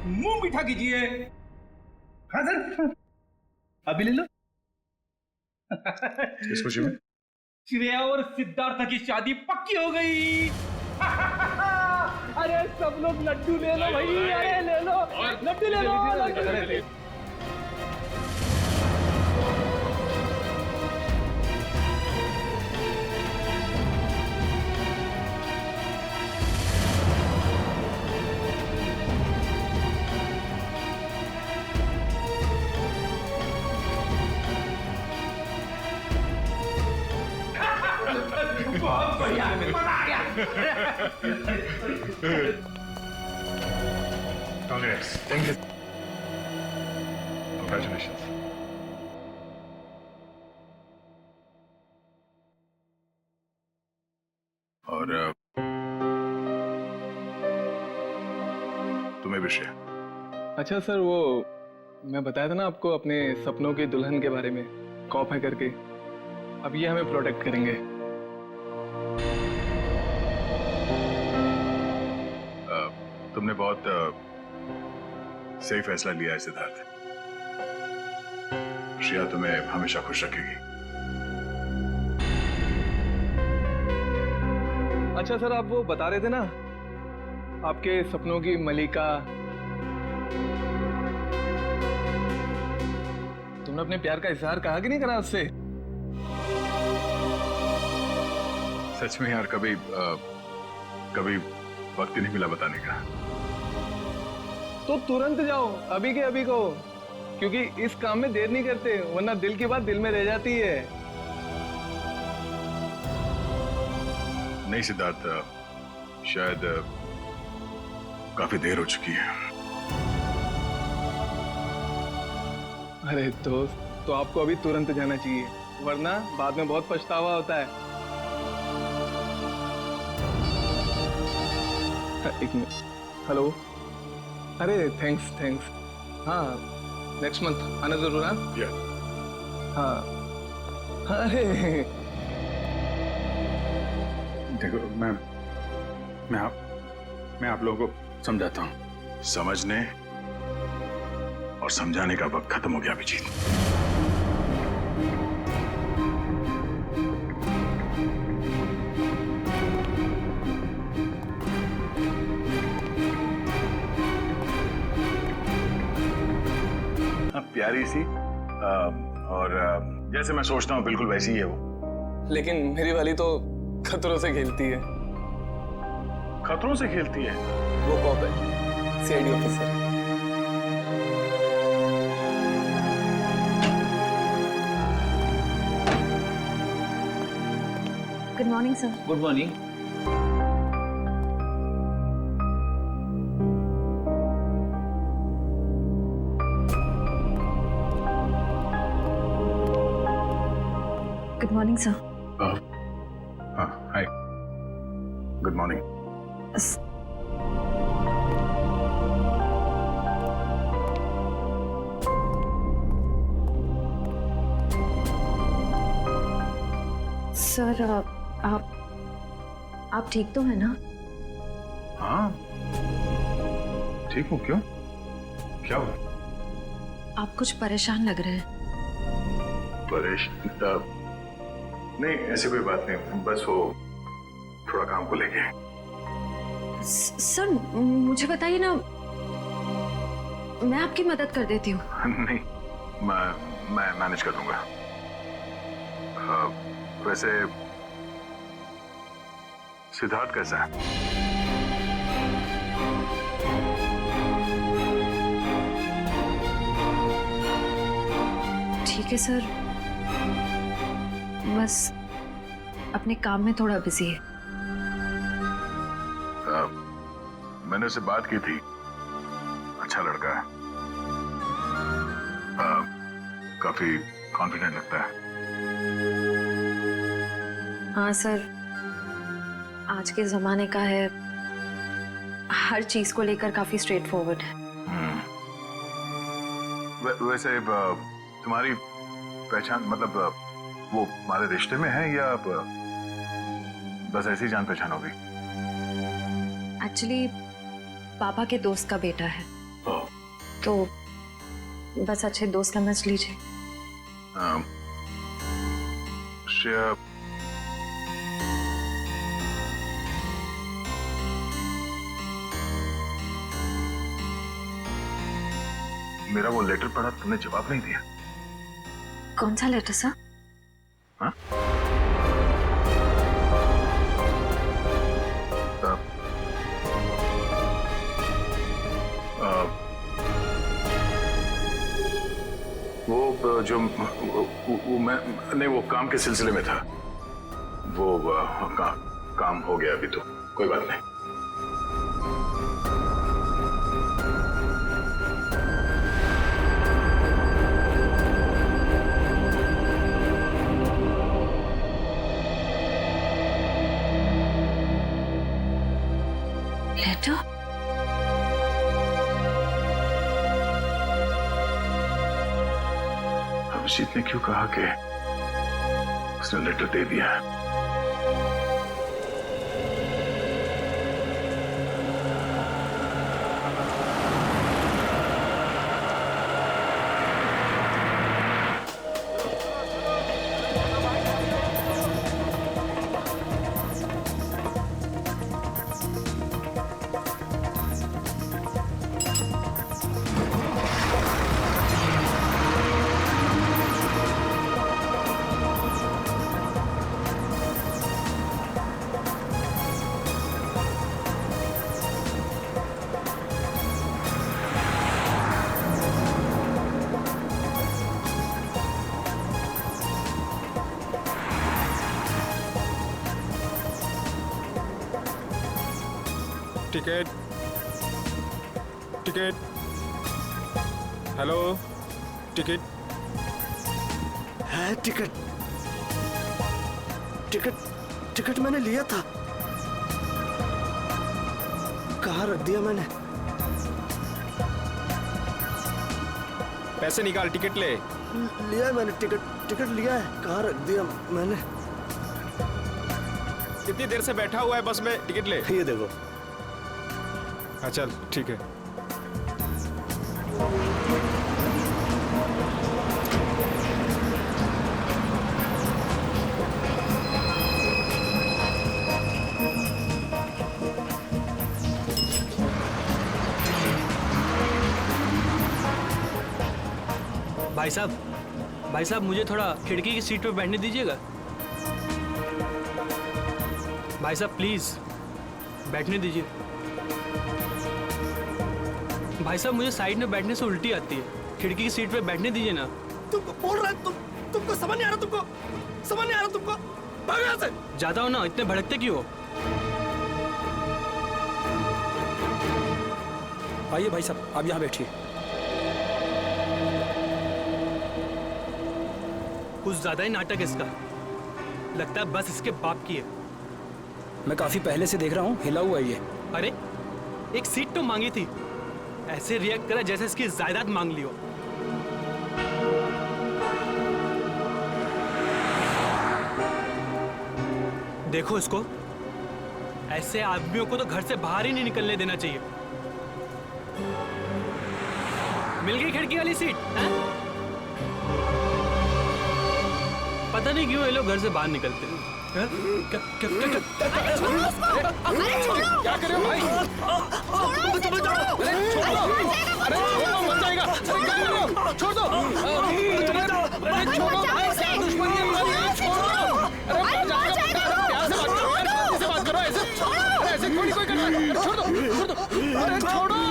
मुंह मीठा कीजिए। हाँ सर, अभी ले लो। इस खुशी में श्रेया और सिद्धार्थ की शादी पक्की हो गई। अरे सब लोग लड्डू ले लो भाई, अरे ले लो लड्डू, ले लो लड्डू। बहुत बढ़िया, मजा आ गया। Congrats. Thank you. Congratulations. और तुम्हें भी श्रेया। अच्छा सर, वो मैं बताया था ना आपको अपने सपनों की दुल्हन के बारे में, कॉप है करके। अब ये हमें प्रोटेक्ट करेंगे। तुमने बहुत सही फैसला लिया है सिद्धार्थ। श्रेया तुम्हें हमेशा खुश रखेगी। अच्छा सर, आप वो बता रहे थे ना आपके सपनों की मलिका, तुमने अपने प्यार का इजहार कहा कि नहीं करा उससे? सच में यार, कभी कभी वक्त ही नहीं मिला बताने का। तो तुरंत जाओ, अभी के अभी कहो, क्योंकि इस काम में देर नहीं करते, वरना दिल की बात दिल में रह जाती है। नहीं सिद्धार्थ, शायद काफी देर हो चुकी है। अरे दोस्त, तो आपको अभी तुरंत जाना चाहिए, वरना बाद में बहुत पछतावा होता है। एक मिनट, हेलो। अरे थैंक्स। हाँ, नेक्स्ट मंथ आना जरूर। हाँ। अरे देखो, मैं आप लोगों को समझाता हूँ। समझने और समझाने का वक्त खत्म हो गया अभिजीत। प्यारी सी और जैसे मैं सोचता हूँ बिल्कुल वैसी ही है वो। लेकिन मेरी वाली तो खतरों से खेलती है। खतरों से खेलती है? वो कॉप है, CID officer. Good morning sir. Good morning. Good morning sir. हाँ, हाय, गुड मॉर्निंग। सर, आप ठीक तो है ना? हाँ ठीक हूँ। क्यों, क्या हुआ? आप कुछ परेशान लग रहे हैं। परेशान? नहीं, ऐसी कोई बात नहीं, बस वो थोड़ा काम को लेके। सर मुझे बताइए ना, मैं आपकी मदद कर देती हूँ। नहीं, मैं मैनेज कर दूंगा। वैसे सिद्धार्थ कैसा है? ठीक है सर, बस अपने काम में थोड़ा बिजी है। मैंने उससे बात की थी, अच्छा लड़का है, काफी कॉन्फिडेंट लगता है। हाँ सर, आज के जमाने का है, हर चीज को लेकर काफी स्ट्रेट फॉरवर्ड है। वैसे तुम्हारी पहचान, मतलब वो हमारे रिश्ते में है या बस ऐसी जान पहचान हो गई? एक्चुअली पापा के दोस्त का बेटा है। ओह, तो बस अच्छे दोस्त समझ लीजिए। श्रेया, मेरा वो लेटर पढ़ा, तुमने जवाब नहीं दिया। कौन सा लेटर सर? हाँ? वो जो वो मैं नहीं, वो काम के सिलसिले में था। वो काम हो गया अभी, तो कोई बात नहीं। लेटर? अभिजीत ने क्यों कहा कि उसने लेटर दे दिया है? टिकट, टिकट, हेलो, टिकट है। टिकट टिकट टिकट मैंने लिया था। कहाँ रख दिया मैंने? पैसे निकाल, टिकट ले। लिया है मैंने, टिकट लिया है। कहाँ रख दिया मैंने? कितनी देर से बैठा हुआ है बस में, टिकट ले। ये देखो। हाँ चल ठीक है। भाई साहब मुझे थोड़ा खिड़की की सीट पे बैठने दीजिएगा। भाई साहब प्लीज बैठने दीजिए। भाई साहब मुझे साइड में बैठने से उल्टी आती है, खिड़की की सीट पे बैठने दीजिए ना। तुमको बोल रहा है, तुमको समझ नहीं आ रहा? तुमको समझ नहीं आ रहा? तुमको भागो यहाँ से। जाता हो ना, इतने भड़कते क्यों हो? आइए भाई साहब, आप यहाँ बैठिए। कुछ ज्यादा ही नाटक इसका, लगता है बस इसके बाप की है। मैं काफी पहले से देख रहा हूँ, हिला हुआ है ये। अरे एक सीट तो मांगी थी, ऐसे रिएक्ट करा जैसे इसकी जायदाद मांग ली हो। देखो इसको, ऐसे आदमियों को तो घर से बाहर ही नहीं निकलने देना चाहिए। मिल गई खिड़की वाली सीट है? पता नहीं क्यों ये लोग घर से बाहर निकलते हैं। क्या कर रहे हो भाई? अरे छोड़ो, मर जाएगा। क्या कर रहे हो? छोड़ दो। अरे छोड़ो, दुश्मनी है हमारी, छोड़ो। अरे मर जाएगा। प्यार से बात करो, शांति से बात करो। ऐसे थोड़ी कोई करता है। छोड़ दो। अरे छोड़ो।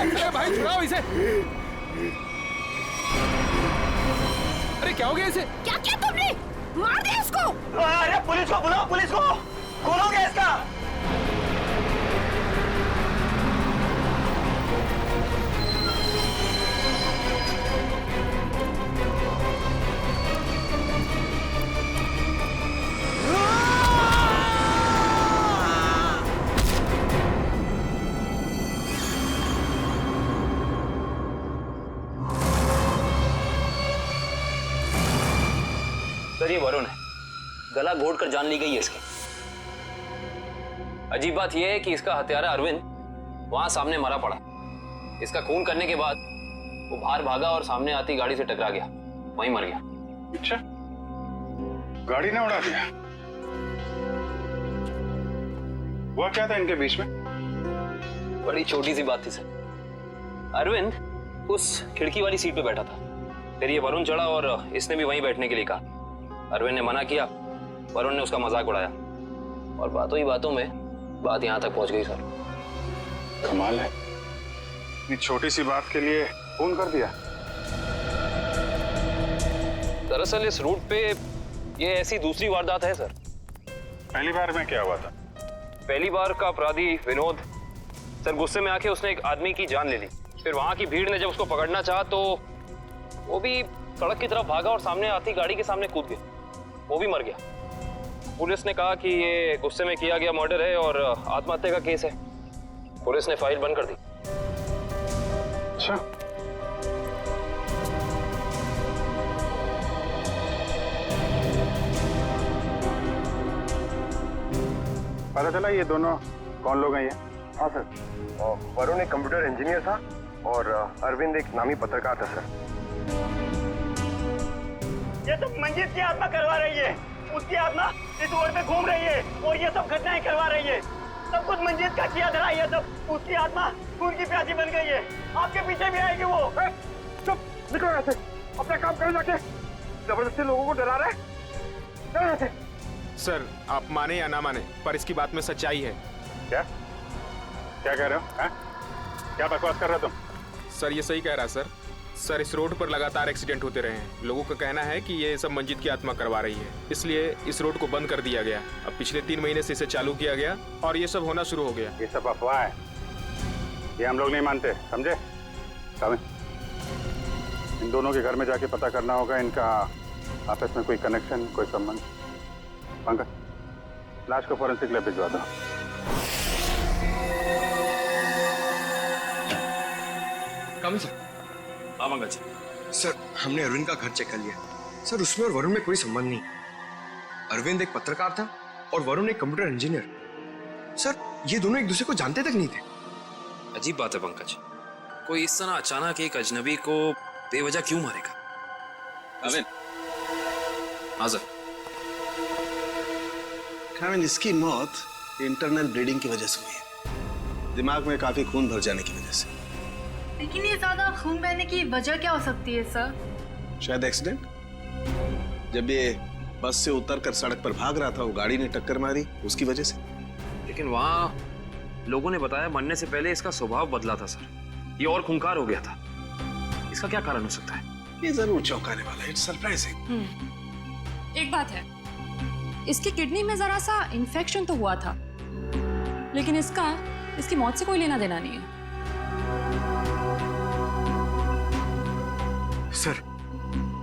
अरे भाई छुड़ाओ इसे। अरे क्या हो गया इसे? क्या किया तुमने? मार दिया इसको। अरे पुलिस को बुलाओ, पुलिस को। खोलोगे इसका? सर ये वरुण है, गला घोट कर जान ली गई है इसकी। अजीब बात यह है कि इसका हत्यारा अरविंद वहां सामने मरा पड़ा। इसका खून करने के बाद वो बाहर भागा और सामने आती गाड़ी से टकरा गया, वहीं मर गया। अच्छा, गाड़ी ने उड़ा दिया? हुआ क्या था इनके बीच में? बड़ी छोटी सी बात थी सर। अरविंद उस खिड़की वाली सीट पे बैठा था, फिर ये वरुण चढ़ा और इसने भी वहीं बैठने के लिए कहा। अरविंद ने मना किया, वरुण ने उसका मजाक उड़ाया और बातों ही बातों में बात यहां तक पहुंच गई सर। कमाल है, इतनी छोटी सी बात के लिए फोन कर दिया। दरअसल इस रूट पे ये ऐसी दूसरी वारदात है सर। पहली बार में क्या हुआ था? पहली बार का अपराधी विनोद सर गुस्से में आके उसने एक आदमी की जान ले ली। फिर वहां की भीड़ ने जब उसको पकड़ना चाहा तो वो भी सड़क की तरफ भागा और सामने आती गाड़ी के सामने कूद गया, वो भी मर गया। पुलिस ने कहा कि ये गुस्से में किया गया मर्डर है और आत्महत्या का केस है। पुलिस ने फाइल बंद कर दी। अच्छा, पता चला ये दोनों कौन लोग हैं? ये हाँ सर, वरुण एक कंप्यूटर इंजीनियर था और अरविंद एक नामी पत्रकार था सर। ये सब मंजीत की आत्मा करवा रही है, उसकी आत्मा इस रोड पे घूम रही है और ये सब घटनाएं करवा रही है। सब कुछ मंजीत का किया धरा, ये सब उसकी आत्मा खून की प्यासी बन गई है। आपके पीछे भी आएगी वो। चुप, निकलो यहाँ से, अपना काम करो जाके। जबरदस्ती लोगों को डरा रहे, चलो यहाँ से। सर आप माने या ना माने, पर इसकी बात में सच्चाई है। क्या क्या कह रहे हो? है? क्या बकवास कर रहे हो तुम? सर ये सही कह रहा सर। सर इस रोड पर लगातार एक्सीडेंट होते रहे हैं। लोगों का कहना है कि ये सब मंजीत की आत्मा करवा रही है, इसलिए इस रोड को बंद कर दिया गया। अब पिछले 3 महीने से इसे चालू किया गया और ये सब होना शुरू हो गया। ये सब अफवाह है, ये हम लोग नहीं मानते, समझे? इन दोनों के घर में जाके पता करना होगा इनका आपस में कोई कनेक्शन, कोई संबंध। पंकज, लाश को फॉरेंसिक लैब भिजवा दो। कम सर। हाँ पंकज। सर हमने अरविंद का घर चेक कर लिया सर, उसमें और वरुण में कोई संबंध नहीं। अरविंद एक पत्रकार था और वरुण एक कंप्यूटर इंजीनियर। सर ये दोनों एक दूसरे को जानते तक नहीं थे। अजीब बात है पंकज, कोई इस तरह अचानक एक अजनबी को बेवजह क्यों मारेगा? अरविंद। हाँ सर। इसकी मौत इंटरनल ब्लीडिंग की वजह से हुई है, दिमाग में काफी खून भर जाने की वजह से। लेकिन ये ज्यादा खून बहने की वजह क्या हो सकती है सर? शायद एक्सीडेंट। जब ये बस से उतरकर सड़क पर भाग रहा था, वो गाड़ी ने टक्कर मारी, उसकी वजह से। लेकिन वहाँ लोगों ने बताया मरने से पहले इसका स्वभाव बदला था सर, ये और खूंखार हो गया था। इसका क्या कारण हो सकता है? ये जरूर चौंकाने वाला है, इट्स सरप्राइजिंग। एक बात है, इसकी किडनी में जरा सा इन्फेक्शन तो हुआ था, लेकिन इसकी मौत से कोई लेना देना नहीं है।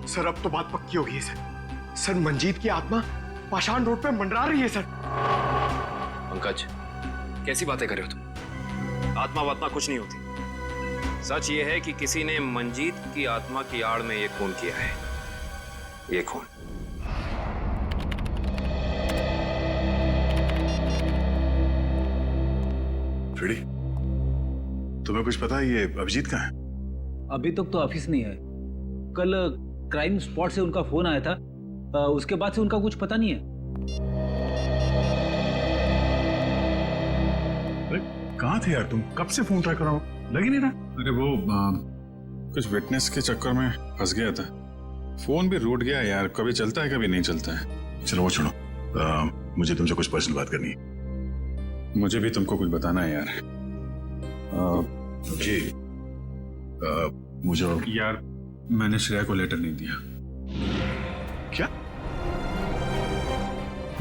सर अब तो बात पक्की हो गई है सर। सर मंजीत की आत्मा पाषाण रोड पे मंडरा रही है सर। पंकज कैसी बातें कर रहे हो तुम? आत्मा वात्मा कुछ नहीं होती। सच ये है कि किसी ने मंजीत की आत्मा की आड़ में ये खून किया है। ये खून फ्रेडी, तुम्हें कुछ पता है ये अभिजीत कहाँ है? अभी तक तो ऑफिस नहीं है। कल क्राइम स्पॉट से उनका फोन आया था, उसके बाद से उनका कुछ पता नहीं है। अरे कहाँ थे यार तुम? कब से फोन ट्राई कर रहा हूँ, लग ही नहीं रहा। अरे वो कुछ विटनेस के चक्कर में फंस गया था, फोन भी रूट गया यार। कभी चलता है कभी नहीं चलता है। चलो वो छोड़ो, मुझे तुमसे कुछ पर्सनल बात करनी है। मुझे भी तुमको कुछ बताना है यार। मुझे यार, मैंने श्रेया को लेटर नहीं दिया। क्या?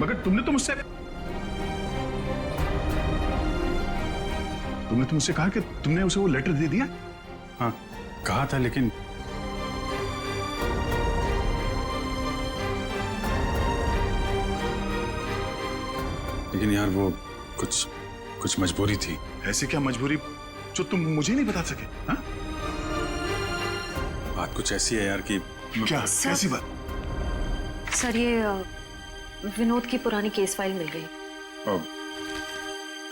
मगर तुमने तो मुझसे कहा कि तुमने उसे वो लेटर दे दिया। हाँ कहा था, लेकिन यार वो कुछ मजबूरी थी। ऐसी क्या मजबूरी जो तुम मुझे नहीं बता सके? हाँ? बात कुछ ऐसी है यार कि क्या? कैसी बात? सर ये विनोद की पुरानी केस फाइल मिल गई।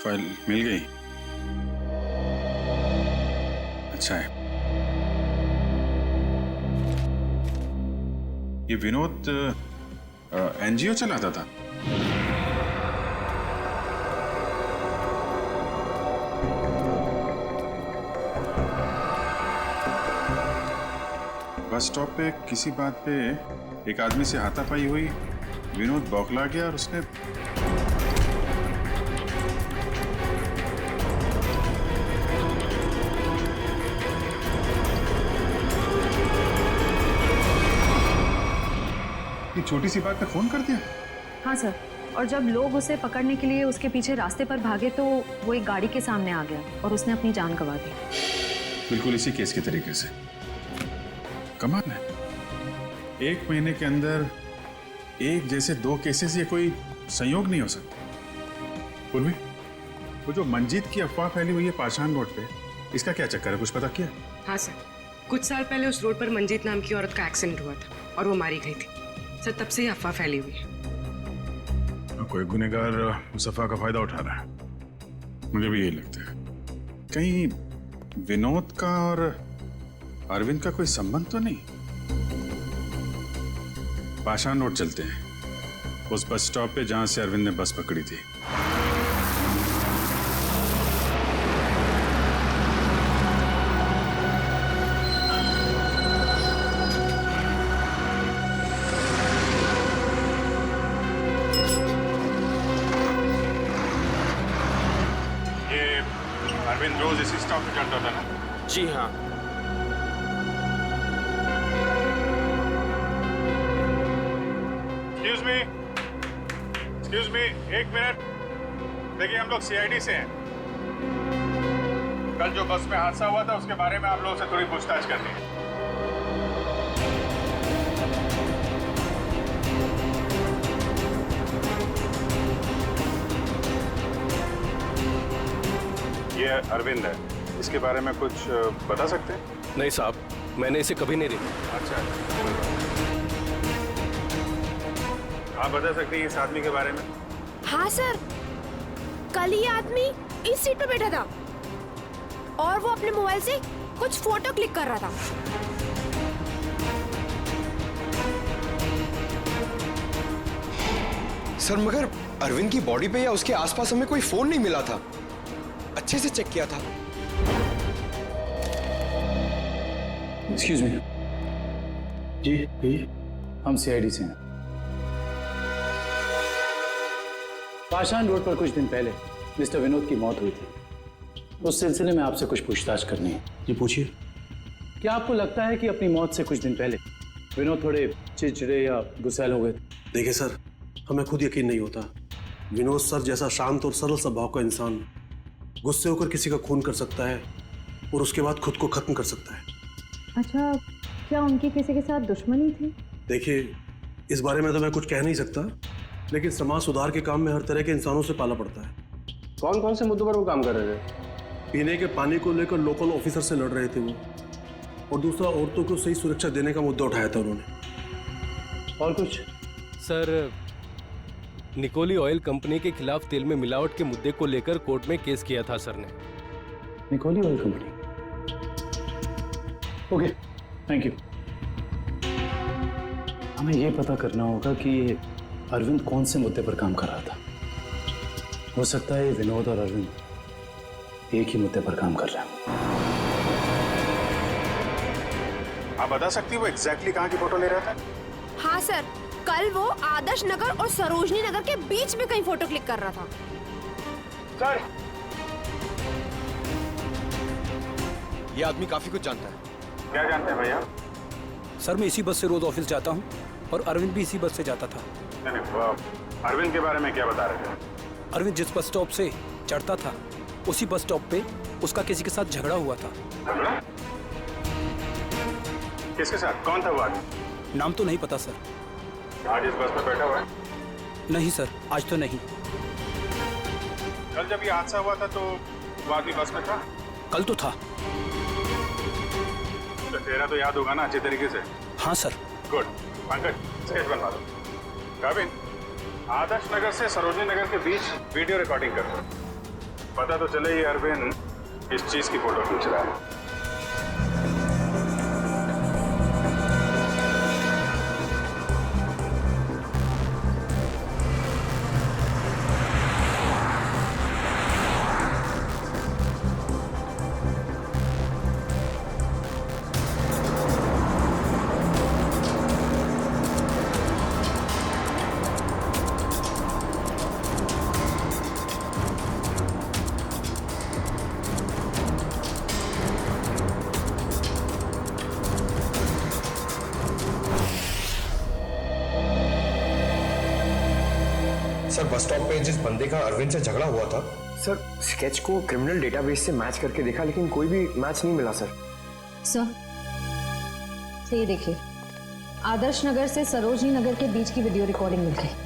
फाइल मिल गई? अच्छा है। ये विनोद एनजीओ चलाता था? बस स्टॉप पे किसी बात पे एक आदमी से हाथापाई हुई, विनोद बौखला गया और उसने ये छोटी सी बात पे फोन कर दिया। हाँ सर, और जब लोग उसे पकड़ने के लिए उसके पीछे रास्ते पर भागे तो वो एक गाड़ी के सामने आ गया और उसने अपनी जान गंवा दी। बिल्कुल इसी केस के तरीके से। कमाल है, 1 महीने के अंदर एक जैसे 2 केसेस, ये कोई संयोग नहीं हो सकता। पूर्वी, वो जो मंजीत की अफवाह फैली हुई है पाषाण रोड पे, इसका क्या चक्कर है, कुछ पता किया? हाँ सर, कुछ साल पहले उस रोड पर मंजीत नाम की औरत का एक्सीडेंट हुआ था और वो मारी गई थी सर, तब से ही अफवाह फैली हुई है। कोई गुनहगार उस अफवाह का फायदा उठा रहा है, मुझे भी यही लगता है। कहीं विनोद का और अरविंद का कोई संबंध तो नहीं? पाषाण रोड चलते हैं, उस बस स्टॉप पे जहां से अरविंद ने बस पकड़ी थी। ये अरविंद रोज इसी स्टॉप पे चलता था ना? जी हाँ। Excuse me, 1 minute. देखिए, हम लोग सीआईडी से हैं। कल जो बस में हादसा हुआ था उसके बारे में आप लोगों से थोड़ी पूछताछ करनी है। ये अरविंद है, इसके बारे में कुछ बता सकते हैं? नहीं साहब, मैंने इसे कभी नहीं देखा। अच्छा, आप बता सकते हैं इस आदमी के बारे में? हाँ सर, कल ये आदमी इस सीट पे बैठा था और वो अपने मोबाइल से कुछ फोटो क्लिक कर रहा था। सर मगर अरविंद की बॉडी पे या उसके आसपास हमें कोई फोन नहीं मिला था। अच्छे से चेक किया था। Excuse me. जी, हम सीआईडी से हैं। पाषाण रोड पर कुछ दिन पहले मिस्टर विनोद की मौत हुई थी। उस सिलसिले में आपसे कुछ पूछताछ करनी है। जी पूछिए। क्या आपको लगता है कि अपनी मौत से कुछ दिन पहले विनोद थोड़े चिड़चिड़े या गुस्सैल हो गए थे? देखिए सर, हमें खुद यकीन नहीं होता। विनोद सर जैसा शांत और सरल स्वभाव का इंसान गुस्से होकर किसी का खून कर सकता है और उसके बाद खुद को खत्म कर सकता है। अच्छा, क्या उनकी किसी के साथ दुश्मनी थी? देखिए, इस बारे में तो मैं कुछ कह नहीं सकता, लेकिन समाज सुधार के काम में हर तरह के इंसानों से पाला पड़ता है। कौन कौन से मुद्दों पर वो काम कर रहे थे? पीने के पानी को लेकर लोकल ऑफिसर से लड़ रहे थे वो, और दूसरा औरतों को सही सुरक्षा देने का मुद्दा उठाया था उन्होंने। और कुछ? सर, निकोली ऑयल कंपनी के खिलाफ तेल में मिलावट के मुद्दे को लेकर कोर्ट में केस किया था सर ने। निकोली oil company? Okay, thank you. हमें यह पता करना होगा कि ये अरविंद कौन से मुद्दे पर काम कर रहा था। हो सकता है विनोद और अरविंद एक ही मुद्दे पर काम कर रहे हैं। आप बता सकती हैं वो एग्जैक्टली कहाँ की फोटो ले रहा था? हाँ सर, कल वो आदर्श नगर और सरोजनी नगर के बीच में कहीं फोटो क्लिक कर रहा था। सर, ये आदमी काफी कुछ जानता है। क्या जानते हैं भैया? सर, मैं इसी बस से रोज ऑफिस जाता हूँ और अरविंद भी इसी बस से जाता था। अरविंद के बारे में क्या बता रहे थे? अरविंद जिस बस स्टॉप से चढ़ता था उसी बस स्टॉप पे उसका किसी के साथ झगड़ा हुआ था। किसके साथ? कौन था वो आदमी? नाम तो नहीं पता सर। आज इस बस में बैठा हुआ है? नहीं सर, आज तो नहीं। कल जब ये हादसा हुआ था तो वो आदमी बस में था? कल तो था। तो चेहरा तो याद होगा ना अच्छे तरीके से? हाँ सर। गुड। पंकज, स्केच बनवा दो। काबिन, आदर्श नगर से सरोजनी नगर के बीच वीडियो रिकॉर्डिंग करो। पता तो चले ही अरविंद इस चीज की फोटो खींच रहा है। सर बस स्टॉप पे जिस बंदे का अरविंद से झगड़ा हुआ था, सर स्केच को क्रिमिनल डेटाबेस से मैच करके देखा लेकिन कोई भी मैच नहीं मिला सर। सर ये देखिए, आदर्श नगर से सरोजनी नगर के बीच की वीडियो रिकॉर्डिंग मिल गई।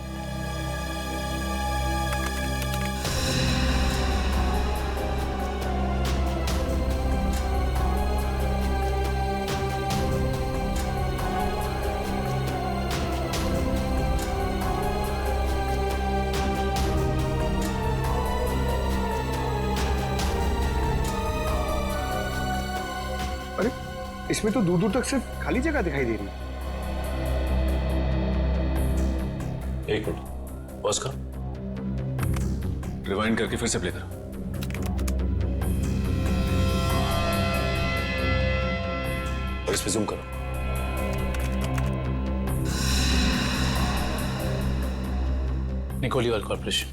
अरे इसमें तो दूर दूर तक सिर्फ खाली जगह दिखाई दे रही है। एक मिनट पॉज कर, रिवाइंड करके फिर से प्ले करो। और इस पे जूम करो। निकोली ऑयल कॉर्पोरेशन।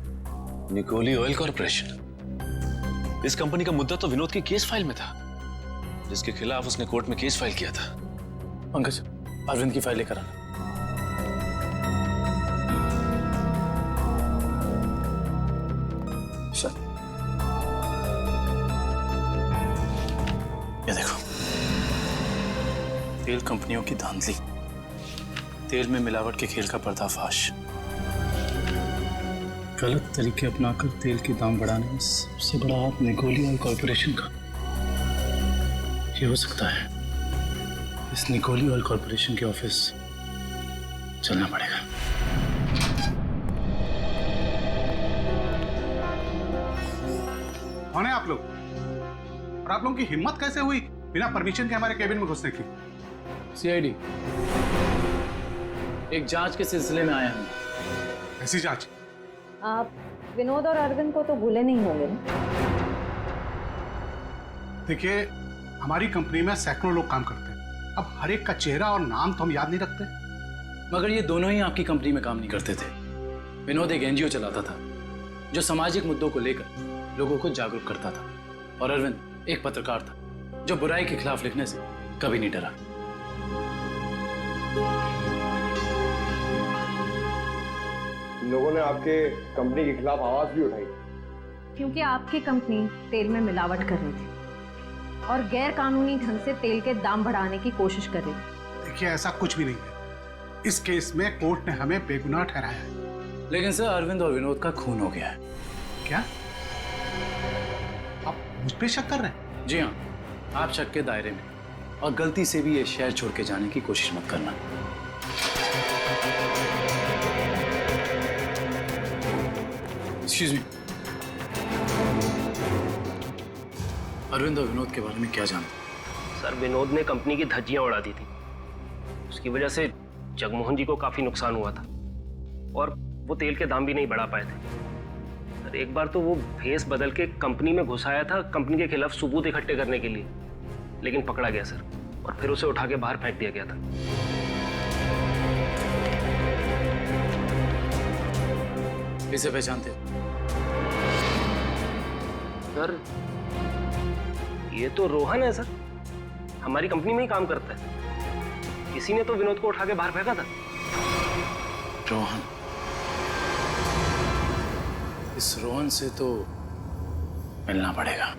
निकोली ऑयल कॉर्पोरेशन। इस कंपनी का मुद्दा तो विनोद की केस फाइल में था, जिसके खिलाफ उसने कोर्ट में केस फाइल किया था। पंकज, अरविंद की फाइल लेकर आना। सर ये देखो, तेल कंपनियों की धांधली, तेल में मिलावट के खेल का पर्दाफाश, गलत तरीके अपनाकर तेल के दाम बढ़ाने में सबसे बड़ा हाथ निकोली ऑयल कॉर्पोरेशन का। ये हो सकता है इस निकोली ऑयल कॉर्पोरेशन के ऑफिस चलना पड़ेगा। कौन है आप लोग? और आप लोगों की हिम्मत कैसे हुई बिना परमिशन के हमारे केबिन में घुसने की? सीआईडी एक जांच के सिलसिले में आया हूं। ऐसी जांच? आप विनोद और अरविंद को तो भूले नहीं होंगे ना? देखिए, हमारी कंपनी में सैकड़ों लोग काम करते हैं। अब हर एक का चेहरा और नाम तो हम याद नहीं रखते। मगर ये दोनों ही आपकी कंपनी में काम नहीं करते थे। विनोद एक एनजीओ चलाता था जो सामाजिक मुद्दों को लेकर लोगों को जागरूक करता था, और अरविंद एक पत्रकार था जो बुराई के खिलाफ लिखने से कभी नहीं डरा। लोगों ने आपके कंपनी के खिलाफ आवाज भी उठाई क्योंकि आपकी कंपनी तेल में मिलावट कर रही थी और गैर कानूनी ढंग से तेल के दाम बढ़ाने की कोशिश कर रही थी। देखिए, ऐसा कुछ भी नहीं है। इस केस में कोर्ट ने हमें बेगुनाह ठहराया है। लेकिन सर, अरविंद और विनोद का खून हो गया है। क्या आप मुझ पे शक कर रहे हैं? जी हाँ, आप शक के दायरे में, और गलती से भी ये शहर छोड़ के जाने की कोशिश मत करना। एक्सक्यूज मी, अरविंद और विनोद के बारे में क्या जानते? सर, विनोद ने कंपनी की धज्जियां उड़ा दी थी। उसकी वजह से जगमोहन जी को काफी नुकसान हुआ था, और वो तेल के दाम भी नहीं बढ़ा पाए थे। सर, एक बार तो वो भेस बदल के कंपनी में घुस आया था कंपनी के खिलाफ सबूत इकट्ठे करने के लिए, लेकिन पकड़ा गया सर, और फिर उसे उठा के बाहर फेंक दिया गया था। इसे पहचानते? सर, ये तो रोहन है सर, हमारी कंपनी में ही काम करता है। किसी ने तो विनोद को उठा के बाहर फेंका था। रोहन? इस रोहन से तो मिलना पड़ेगा।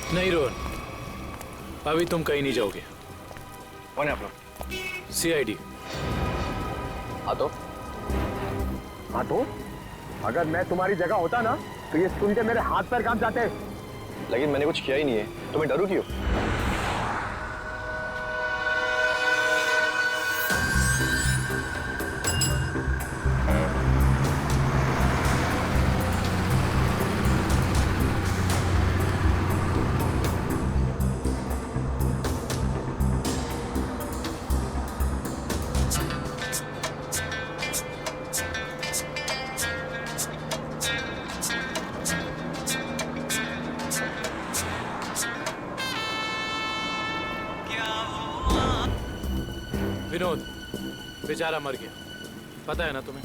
नहीं रोहन, अभी तुम कहीं नहीं जाओगे। कौन है आप लोग? CID। हाँ तो अगर मैं तुम्हारी जगह होता ना तो ये सुन के मेरे हाथ पैर कांप जाते। लेकिन मैंने कुछ किया ही नहीं है, तो मैं डरूं क्यों? विनोद बेचारा मर गया, पता है ना तुम्हें?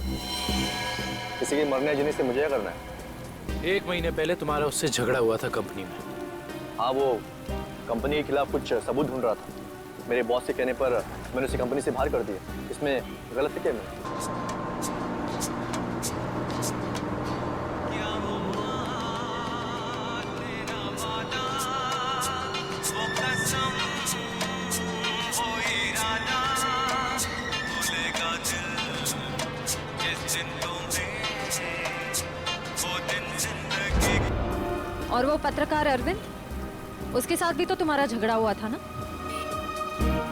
किसी के मरने जीने से मुझे क्या करना है? 1 महीने पहले तुम्हारा उससे झगड़ा हुआ था कंपनी में। हाँ, वो कंपनी के खिलाफ कुछ सबूत ढूंढ रहा था। मेरे बॉस के कहने पर मैंने उसे कंपनी से बाहर कर दिया। इसमें गलत है क्या मैं? और वो पत्रकार अरविंद, उसके साथ भी तो तुम्हारा झगड़ा हुआ था ना?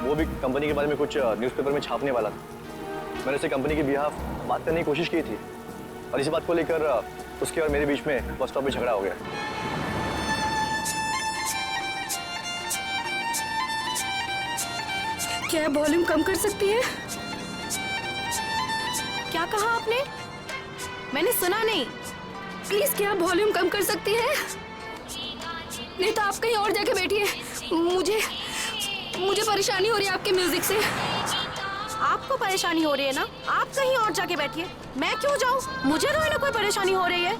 वो भी कंपनी के बारे में कुछ न्यूज़पेपर में छापने वाला था। मैंने उसे कंपनी के बिहाफ बात करने की कोशिश की थी और इसी बात को लेकर उसके और मेरे बीच में बस स्टॉप पे झगड़ा हो गया। क्या वॉल्यूम कम कर सकती है? क्या कहा आपने? मैंने सुना नहीं। प्लीज क्या वॉल्यूम कम कर सकती है? नहीं तो आप कहीं और जाके बैठिए। मुझे परेशानी हो रही है आपके म्यूजिक से। आपको परेशानी हो रही है ना? आप कहीं और जाके बैठिए। मैं क्यों जाऊं? मुझे तो ना कोई परेशानी हो रही है।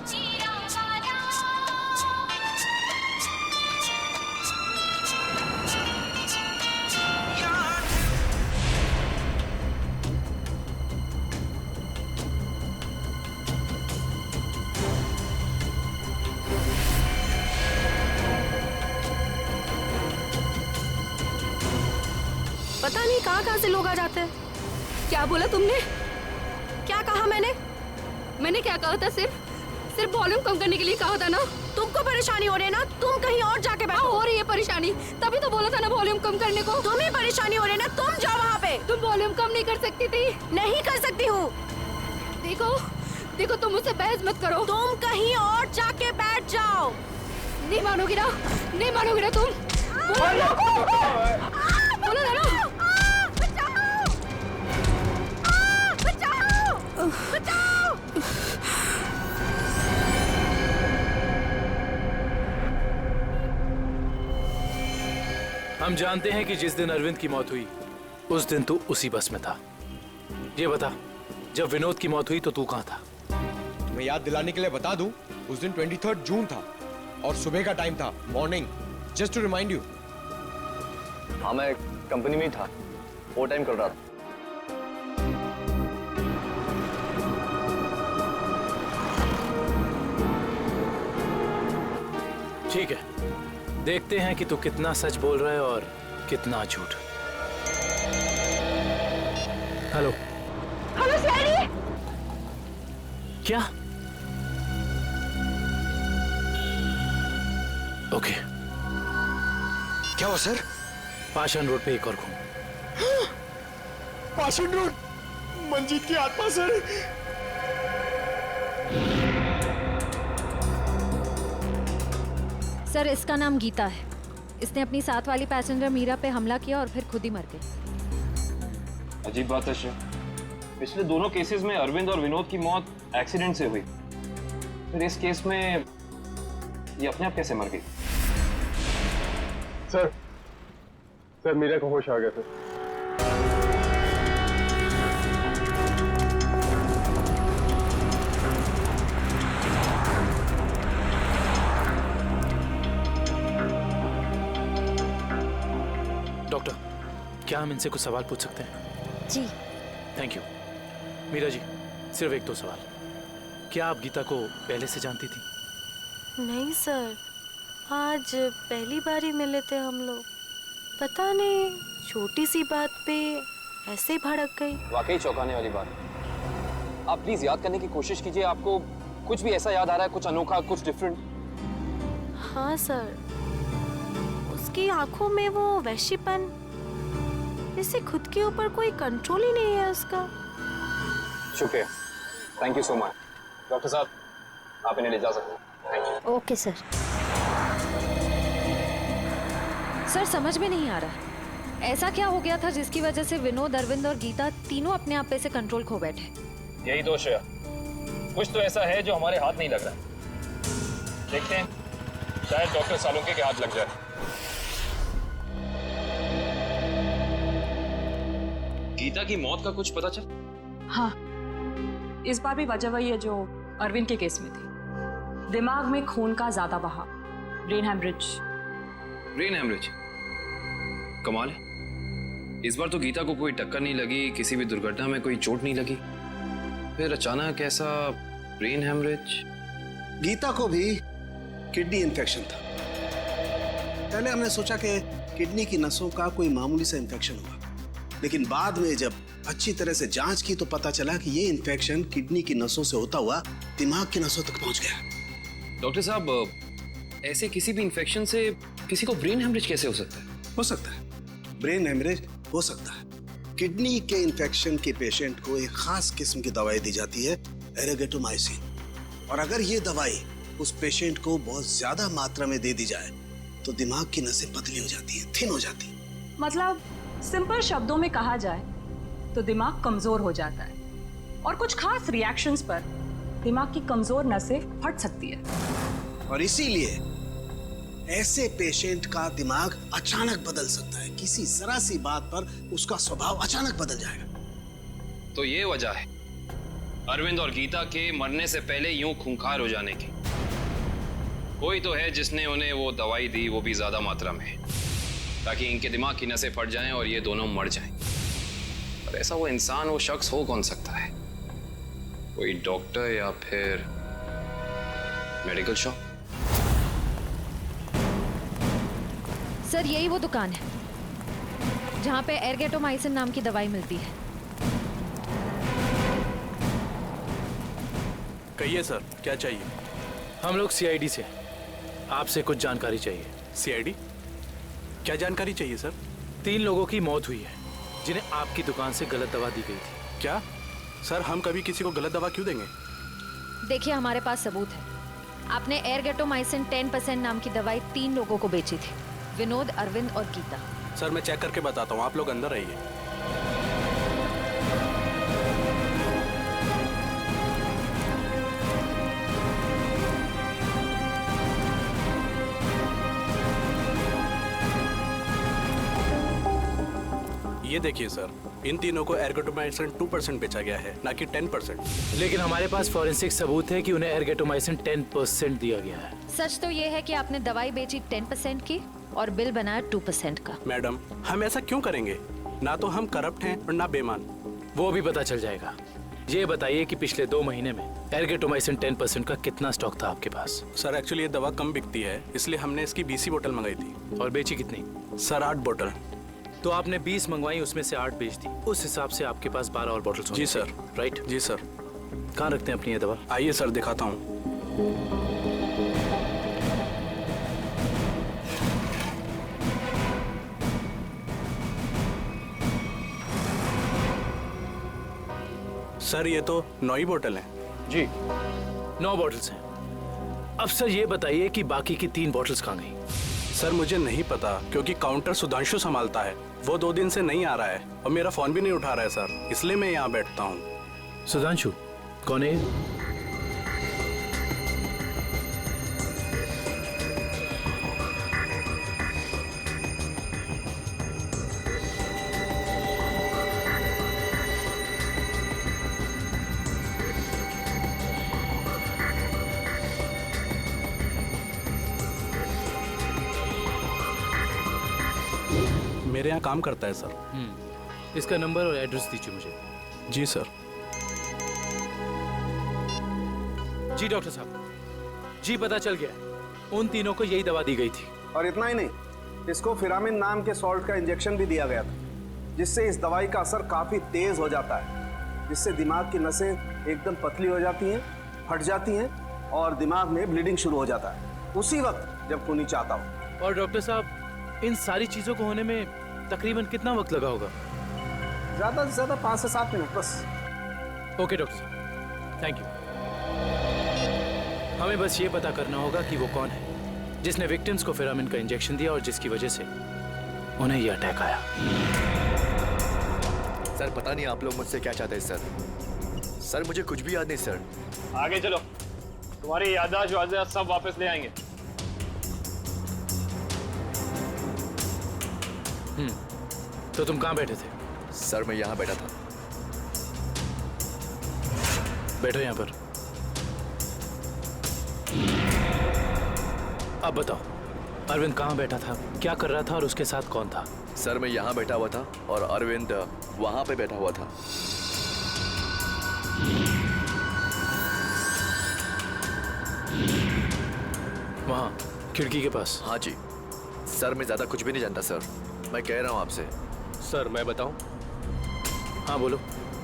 पता नहीं कहाँ से लोग आ जाते हैं। क्या बोला तुमने? क्या कहा मैंने क्या कहा था? सिर्फ वॉल्यूम कम करने के लिए कहा था ना। तुमको परेशानी हो रही है ना? तुम कहीं और जाके बैठो। हो रही है परेशानी, तभी तो बोला था ना वॉल्यूम कम करने को। तुम्हें परेशानी हो रही है ना? तुम जाओ वहाँ पे। तुम वॉल्यूम कम नहीं कर सकती थी? नहीं कर सकती हूँ। देखो तुम मुझसे बहस मत करो। तुम कहीं और जाके बैठ जाओ। नहीं मानोगी ना तुम? बोलो ना। बचाओ! हम जानते हैं कि जिस दिन अरविंद की मौत हुई उस दिन तू उसी बस में था। ये बता, जब विनोद की मौत हुई तो तू कहाँ था? मैं याद दिलाने के लिए बता दूं, उस दिन 23 जून था और सुबह का टाइम था, morning. Just to remind you. हाँ, मैं कंपनी में ही था, वो टाइम कर रहा था। ठीक है, देखते हैं कि तू कितना सच बोल रहा है और कितना झूठ। Hello CID। क्या? ओके। क्या हुआ सर? पाषाण रोड पे एक और खून। पाषाण रोड, मंजीत की आत्मा सर। सर, इसका नाम गीता है। इसने अपनी साथ वाली पैसेंजर मीरा पे हमला किया और फिर खुद ही मर गई। अजीब बात है शिव, पिछले दोनों केसेस में अरविंद और विनोद की मौत एक्सीडेंट से हुई, फिर इस केस में ये अपने आप कैसे मर गई? सर मीरा को होश आ गया था। डॉक्टर, क्या हम इनसे कुछ सवाल पूछ सकते हैं? जी। Thank you. मीरा जी, सिर्फ 1-2 सवाल। क्या आप गीता को पहले से जानती थी? नहीं सर, आज पहली बार ही मिले थे हम लोग। पता नहीं छोटी सी बात पे ऐसे भड़क गई। वाकई चौंकाने वाली बात। आप प्लीज याद करने की कोशिश कीजिए, आपको कुछ भी ऐसा याद आ रहा है, कुछ अनोखा, कुछ डिफरेंट? हाँ सर, उसकी आंखों में वो वैश्यपन, जैसे खुद के ऊपर कोई कंट्रोल ही नहीं है उसका। शुक्रिया, thank you so much. Doctor साहब, आप इन्हें ले जा सकते हैं। Thank you. Okay sir. Sir समझ में नहीं आ रहा ऐसा क्या हो गया था जिसकी वजह से विनोद, अरविंद और गीता तीनों अपने आप पे से कंट्रोल खो बैठे। यही दोष है, कुछ तो ऐसा है जो हमारे हाथ नहीं लग रहा। देखते हैं, शायद डॉक्टर सालुंके के हाथ लग जाए। गीता की मौत का कुछ पता चल? हाँ, इस बार भी वजह वही है जो अरविंद के केस में थी। दिमाग में खून का ज्यादा बहाव, ब्रेन हैमरेज। Brain haemorrhage? कमाल है, इस बार तो गीता को कोई टक्कर नहीं लगी, किसी भी दुर्घटना में कोई चोट नहीं लगी, फिर अचानक ऐसा ब्रेन हैमरेज। गीता को भी किडनी इन्फेक्शन था। पहले हमने सोचा कि किडनी की नसों का कोई मामूली सा इन्फेक्शन हुआ, लेकिन बाद में जब अच्छी तरह से जांच की तो पता चला कि ये इन्फेक्शन किडनी की नसों से होता हुआ दिमाग की नसों तक पहुंच गया। डॉक्टर साहब, ऐसे किसी भी इन्फेक्शन से किसी को ब्रेन हैमरेज कैसे हो सकता है? हो सकता है, ब्रेन हेमरेज हो सकता है। किडनी के इन्फेक्शन के पेशेंट को एक खास किस्म की दवाई दी जाती है, एरेगेटोमाइसिन, और अगर ये दवाई उस पेशेंट को बहुत ज्यादा मात्रा में दे दी जाए तो दिमाग की नसें पतली हो जाती हैं, थिन हो जाती हैं। मतलब सिंपल शब्दों में कहा जाए तो दिमाग कमजोर हो जाता है और कुछ खास रिएक्शंस पर दिमाग की कमजोर नसें फट सकती है। और इसीलिए ऐसे पेशेंट का दिमाग अचानक बदल सकता है, किसी जरा सी बात पर उसका स्वभाव अचानक बदल जाएगा। तो ये वजह है अरविंद और गीता के मरने से पहले यूं खूंखार हो जाने की। कोई तो है जिसने उन्हें वो दवाई दी, वो भी ज्यादा मात्रा में, ताकि इनके दिमाग की नसें फट जाएं और ये दोनों मर जाएं। पर ऐसा वो इंसान, वो शख्स हो कौन सकता है? कोई डॉक्टर या फिर मेडिकल शॉप? सर यही वो दुकान है जहाँ पे एरगेटोमाइसिन नाम की दवाई मिलती है। कहिए सर, क्या चाहिए? हम लोग सीआईडी से, आपसे कुछ जानकारी चाहिए। सीआईडी? क्या जानकारी चाहिए सर? 3 लोगों की मौत हुई है जिन्हें आपकी दुकान से गलत दवा दी गई थी। क्या सर, हम कभी किसी को गलत दवा क्यों देंगे? देखिए हमारे पास सबूत है, आपने एरगेटोमाइसिन 10% नाम की दवाई 3 लोगों को बेची थी, विनोद, अरविंद और गीता। सर मैं चेक करके बताता हूँ, आप लोग अंदर रहिए। ये देखिए सर, इन तीनों को एरगेटोमाइसिन 2% बेचा गया है, ना कि 10%। लेकिन हमारे पास फॉरेंसिक सबूत है कि उन्हें एरगेटोमाइसिन 10% दिया गया है। सच तो ये है कि आपने दवाई बेची 10% की और बिल बनाया 2% का। मैडम, हम ऐसा क्यों करेंगे? ना तो हम करप्ट हैं और ना बेईमान। वो भी पता चल जाएगा। ये बताइए कि पिछले 2 महीने में एरगेटोमाइसिन 10% का कितना स्टॉक था आपके पास? सर एक्चुअली ये दवा कम बिकती है, इसलिए हमने इसकी 20 बोतल मंगाई थी। और बेची कितनी? सर 8 बोतल। तो आपने 20 मंगवाई, उसमें से 8 बेच दी। उस हिसाब से आपके पास 12 और बोतल। जी सर। राइट? जी सर। कहाँ रखते हैं अपनी ये दवा? आइए सर दिखाता हूँ। सर ये तो 9 ही बोतल है। जी 9 बॉटल्स हैं। अब सर ये बताइए कि बाकी की 3 बॉटल्स कहाँ गई? सर मुझे नहीं पता, क्योंकि काउंटर सुधांशु संभालता है, वो 2 दिन से नहीं आ रहा है और मेरा फोन भी नहीं उठा रहा है सर, इसलिए मैं यहाँ बैठता हूँ। सुधांशु कौन है? मेरे यहाँ काम करता है सर। इसका नंबर और एड्रेस दीजिए मुझे। जी सर। जी डॉक्टर साहब, जी पता चल गया, उन तीनों को यही दवा दी गई थी। और इतना ही नहीं, इसको फिरामिन नाम के सॉल्ट का इंजेक्शन भी दिया गया था, जिससे इस दवाई का असर काफी तेज हो जाता है, जिससे दिमाग की नसें एकदम पतली हो जाती हैं, फट जाती हैं और दिमाग में ब्लीडिंग शुरू हो जाता है उसी वक्त जब खूनी चाहता हो। और डॉक्टर साहब, इन सारी चीजों को होने में तकरीबन कितना वक्त लगा होगा? ज्यादा से ज्यादा 5 से 7 मिनट बस। ओके डॉक्टर साहब, थैंक यू। हमें बस ये पता करना होगा कि वो कौन है जिसने विक्टिम्स को फिरामिन का इंजेक्शन दिया और जिसकी वजह से उन्हें ये अटैक आया। सर पता नहीं आप लोग मुझसे क्या चाहते हैं सर। सर मुझे कुछ भी याद नहीं सर। आगे चलो, तुम्हारी याददाश्त सब वापस ले आएंगे। तो तुम कहाँ बैठे थे? सर मैं यहाँ बैठा था। बैठो यहाँ पर। अब बताओ, अरविंद कहाँ बैठा था, क्या कर रहा था और उसके साथ कौन था? सर मैं यहाँ बैठा हुआ था और अरविंद वहां पे बैठा हुआ था। वहाँ खिड़की के पास? हाँ जी सर, मैं ज्यादा कुछ भी नहीं जानता सर, मैं कह रहा हूँ आपसे। सर मैं बताऊं? हाँ बोलो।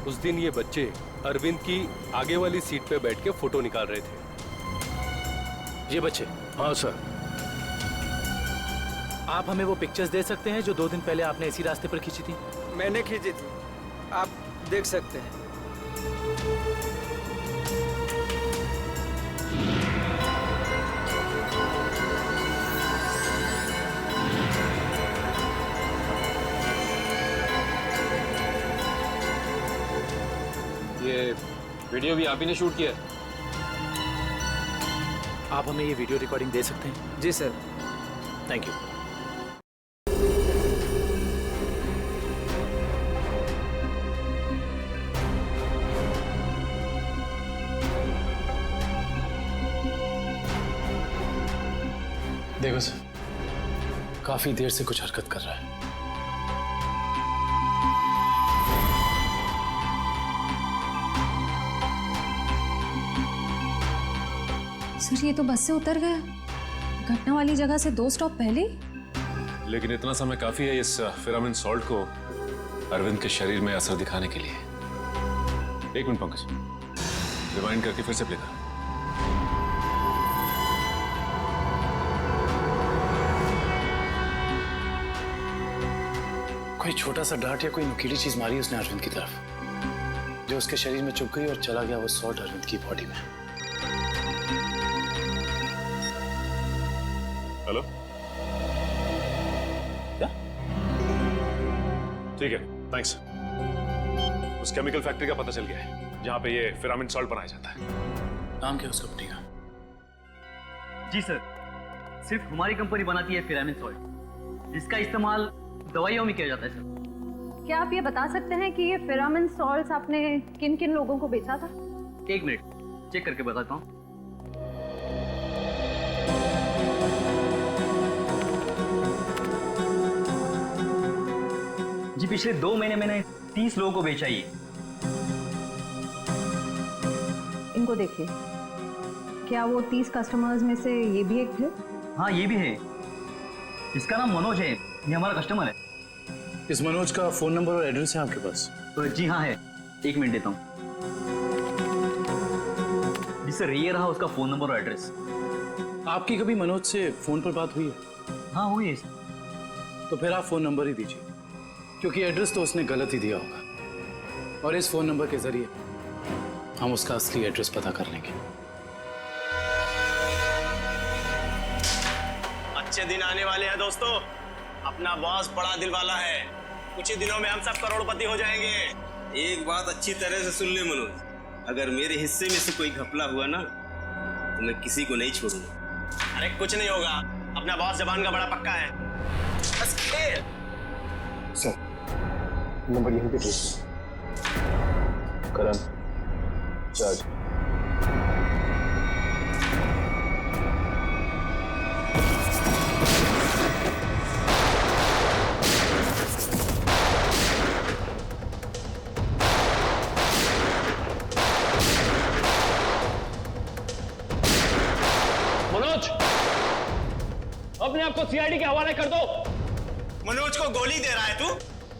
उस दिन ये बच्चे अरविंद की आगे वाली सीट पे बैठ के फोटो निकाल रहे थे। ये बच्चे? हाँ सर। आप हमें वो पिक्चर्स दे सकते हैं जो 2 दिन पहले आपने इसी रास्ते पर खींची थी? मैंने खींची थी, आप देख सकते हैं। ये वीडियो भी आप ही ने शूट किया है? आप हमें ये वीडियो रिकॉर्डिंग दे सकते हैं? जी सर। Thank you. देखो सर, काफी देर से कुछ हरकत कर रहा है। सर ये तो बस से उतर गया, घटना वाली जगह से 2 स्टॉप पहले। लेकिन इतना समय काफी है इस फिरामिन सॉल्ट को अरविंद के शरीर में असर दिखाने के लिए। 1 मिनट पंकज, रिवाइंड करके फिर से प्ले कर। कोई छोटा सा डांट या कोई नुकीली चीज मारी उसने अरविंद की तरफ, जो उसके शरीर में चुभ गई और चला गया वो सॉल्ट अरविंद की बॉडी में। हेलो, क्या? ठीक है, थैंक्स। उस केमिकल फैक्ट्री का पता चल गया है जहां पे ये फिरामिन सॉल्ट बनाया जाता है। नाम क्या उस कंपनी का? जी सर, सिर्फ हमारी कंपनी बनाती है फिरामिन सॉल्ट, जिसका इस्तेमाल दवाइयों में किया जाता है सर। क्या आप ये बता सकते हैं कि ये फिरामिन सॉल्ट्स आपने किन किन लोगों को बेचा था? 1 मिनट चेक करके बताता हूँ। जी पिछले 2 महीने मैंने 30 लोगों को बेचा ये। इनको देखिए, क्या वो 30 कस्टमर्स में से ये भी एक थे? हाँ ये भी है, इसका नाम मनोज है, ये हमारा कस्टमर है। इस मनोज का फोन नंबर और एड्रेस है आपके पास? जी हाँ है, 1 मिनट देता हूँ। जी सर, ये रहा उसका फोन नंबर और एड्रेस। आपकी कभी मनोज से फोन पर बात हुई है? हाँ हुई है। तो फिर आप फोन नंबर ही दीजिए, क्योंकि एड्रेस तो उसने गलत ही दिया होगा और इस फोन नंबर के जरिए हम उसका असली एड्रेस पता कर लेंगे। अच्छे दिन आने वाले हैं दोस्तों, अपना बॉस बड़ा दिल वाला है, कुछ ही दिनों में हम सब करोड़पति हो जाएंगे। एक बात अच्छी तरह से सुन ले मनोज, अगर मेरे हिस्से में से कोई घपला हुआ ना तो मैं किसी को नहीं छोड़ूंगा। अरे कुछ नहीं होगा, अपना बॉस जबान का बड़ा पक्का है। बस खेल। सर नंबर यहीं पे भेज। करण, जज। मनोज, अपने आप को सीआईडी के हवाले कर दो। मनोज को गोली दे रहा है तू?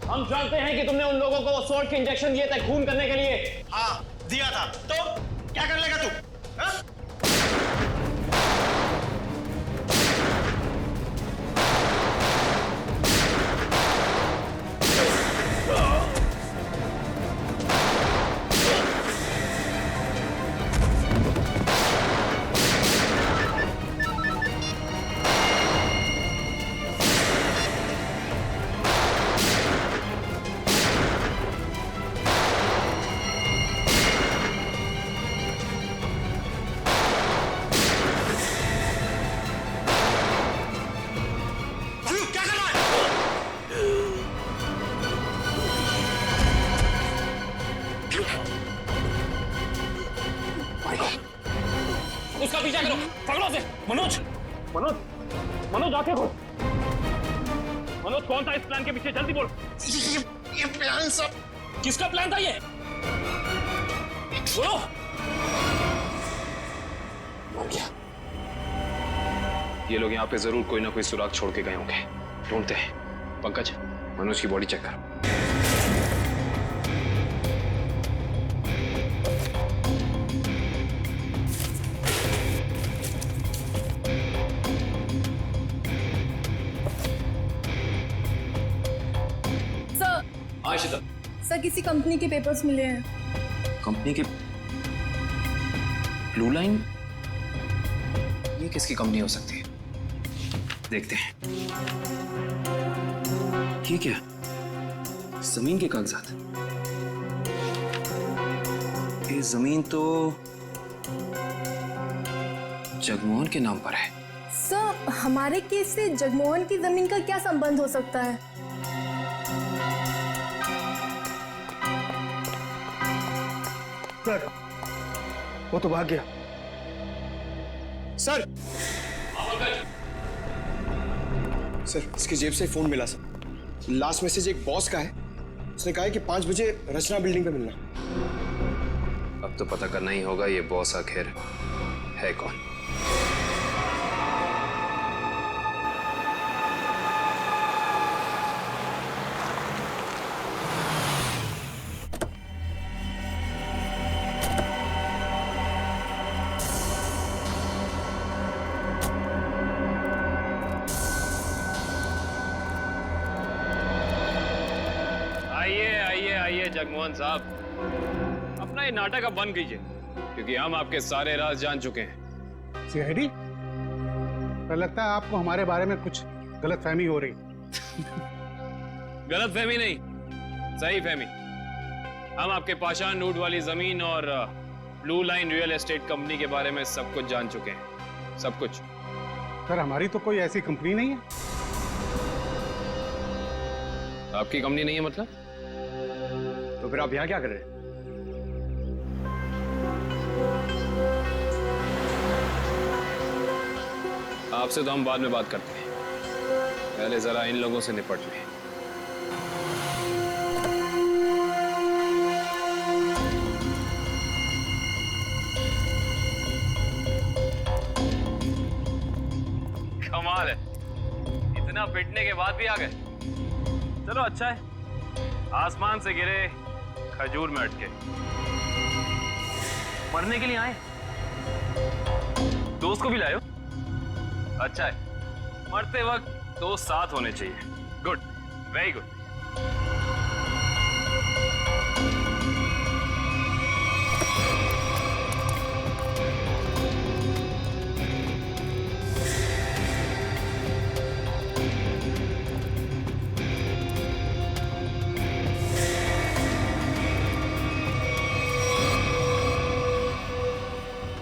हम जानते हैं कि तुमने उन लोगों को स्वॉर्ड के इंजेक्शन दिए थे खून करने के लिए। हाँ दिया था, तो क्या कर लेगा तू? हाँ? उसका पीछा करो, पकड़ो उसे। मनोज, मनोज, मनोज आंखें खोल। मनोज कौन था इस प्लान के पीछे? जल्दी बोल। ये प्लान सब किसका प्लान था ये? बोलो। मर गया। ये लोग यहाँ पे जरूर कोई ना कोई सुराग छोड़ के गए होंगे। ढूंढते हैं। पंकज, मनोज की बॉडी चेक कर। सर किसी कंपनी के पेपर्स मिले हैं। कंपनी के? Blue line? ये किसकी कंपनी हो सकती है? देखते हैं। ये क्या? जमीन के कागजात। ये जमीन तो जगमोहन के नाम पर है। सर हमारे केस से जगमोहन की जमीन का क्या संबंध हो सकता है? सर वो तो भाग गया। सर सर इसकी जेब से फोन मिला सर। लास्ट मैसेज एक बॉस का है। उसने कहा है कि 5 बजे रचना बिल्डिंग पे मिलना। अब तो पता करना ही होगा ये बॉस आखिर है कौन। जगमोहन साहब, अपना ये नाटक अब बंद कीजिए, क्योंकि हम आपके सारे राज जान चुके हैं। सीआईडी, पर लगता है आपको हमारे बारे में कुछ गलतफहमी हो रही। गलतफहमी नहीं, सही फहमी। हम आपके पाषाण रूट वाली जमीन और blue line real estate company के बारे में सब कुछ जान चुके हैं, सब कुछ। सर हमारी तो कोई ऐसी कंपनी नहीं है। आपकी कंपनी नहीं है मतलब? तो फिर आप यहाँ क्या कर रहे हैं? आपसे तो हम बाद में बात करते हैं, पहले जरा इन लोगों से निपट लें। कमाल है, इतना पिटने के बाद भी आ गए। चलो अच्छा है, आसमान से गिरे खजूर में अटके। मरने के लिए आए, दोस्त को भी लाए हो? अच्छा है, मरते वक्त दोस्त साथ होने चाहिए। Good, very good.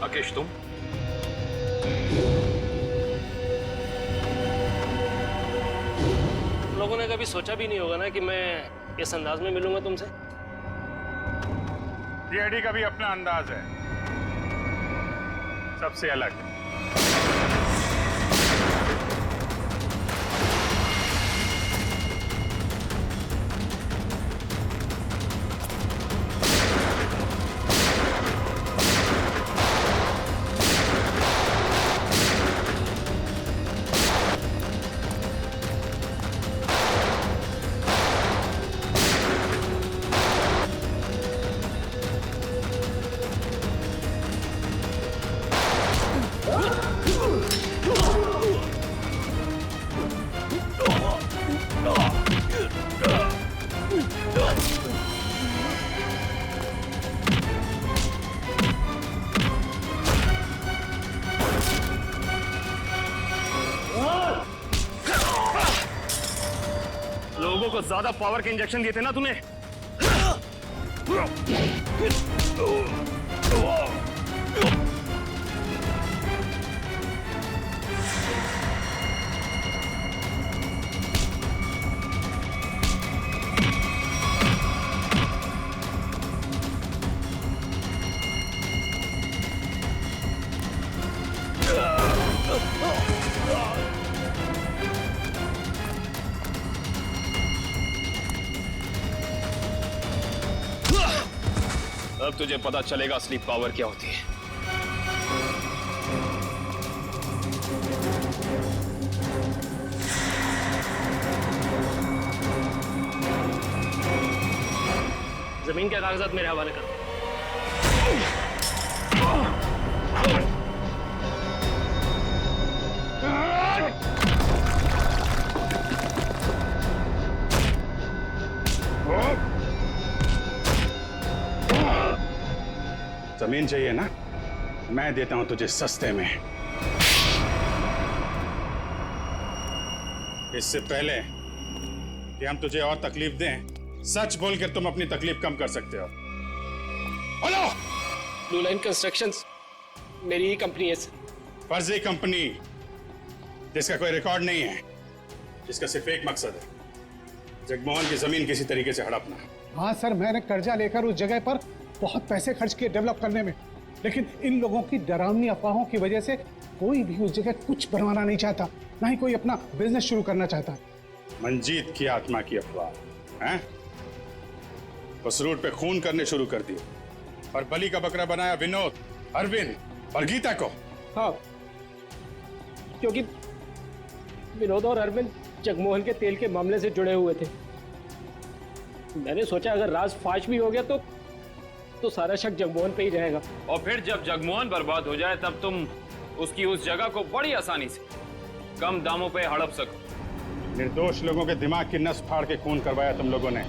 राकेश, तुम? लोगों ने कभी सोचा भी नहीं होगा ना कि मैं इस अंदाज में मिलूंगा तुमसे। सीआईडी का भी अपना अंदाज है, सबसे अलग। लोगों को ज्यादा पावर के इंजेक्शन दिए थे ना तूने। अब तुझे पता चलेगा असली पावर क्या होती है। जमीन के कागजात मेरे हवाले कर। जमीन चाहिए ना, मैं देता हूं तुझे सस्ते में। इससे पहले कि हम तुझे और तकलीफ दें, सच बोलकर तुम अपनी तकलीफ कम कर सकते हो। बोलो। ब्लू लाइन कंस्ट्रक्शंस मेरी ही कंपनी है सर। फर्जी कंपनी जिसका कोई रिकॉर्ड नहीं है, जिसका सिर्फ एक मकसद है, जगमोहन की जमीन किसी तरीके से हड़पना। हाँ सर, मैंने कर्जा लेकर उस जगह पर बहुत पैसे खर्च किए डेवलप करने में, लेकिन इन लोगों की डरावनी अफवाहों की वजह से कोई भी उस जगह कुछ बनवाना नहीं चाहता, ना ही कोई अपना बिजनेस शुरू करना चाहता। मंजीत की आत्मा की अफवाह हैं? उस रूट पे खून करने शुरू कर दिए और बलि का बकरा बनाया विनोद, अरविंद और गीता को। हाँ, क्योंकि विनोद और अरविंद जगमोहन के तेल के मामले से जुड़े हुए थे। मैंने सोचा अगर राज फाश भी हो गया तो सारा शक जगमोहन पे ही रहेगा। और फिर जब जगमोहन बर्बाद हो जाए तब तुम उसकी उस जगह को बड़ी आसानी से कम दामों पे हड़प सको। निर्दोष लोगों के दिमाग की नस फाड़ के खून करवाया तुम लोगों ने।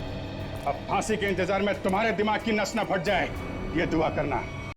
अब फांसी के इंतजार में तुम्हारे दिमाग की नस न फट जाए, ये दुआ करना।